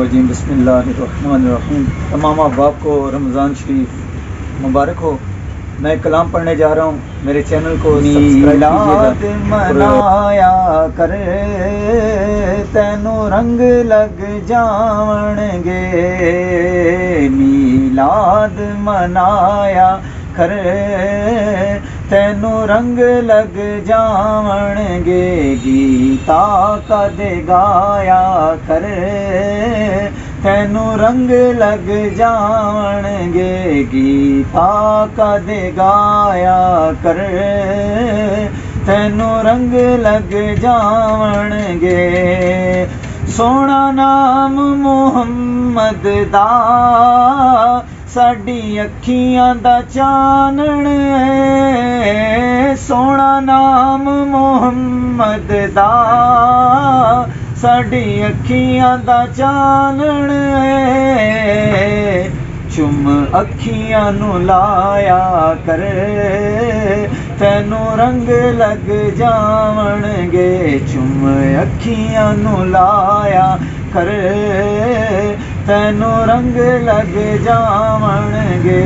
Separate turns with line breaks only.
जी बिस्मिल्लाहिर्रहमानिर्रहीम। तमाम अहबाब को रमज़ान शरीफ मुबारक हो। मैं कलाम पढ़ने जा रहा हूँ। मेरे चैनल को सब्सक्राइब कीजिएगा। मनाया कर तेनू रंग लग जावणगे, मीलाद मनाया कर तेनू रंग लग जावणगे, गीता कद गाया कर तेनू रंग लग जावणगे, गीता कद गाया कर तेनू रंग लग जावणगे। सोना नाम मुहम्मद दा साडी अखियां दा चानण है, सोना नाम मुहम्मद दा साडी अखियां दा चानण है। चुम अखियां नू लाया कर तेनू रंग लग जावणगे, चुम अखियां नू लाया कर तेनू रंग लग जावणगे।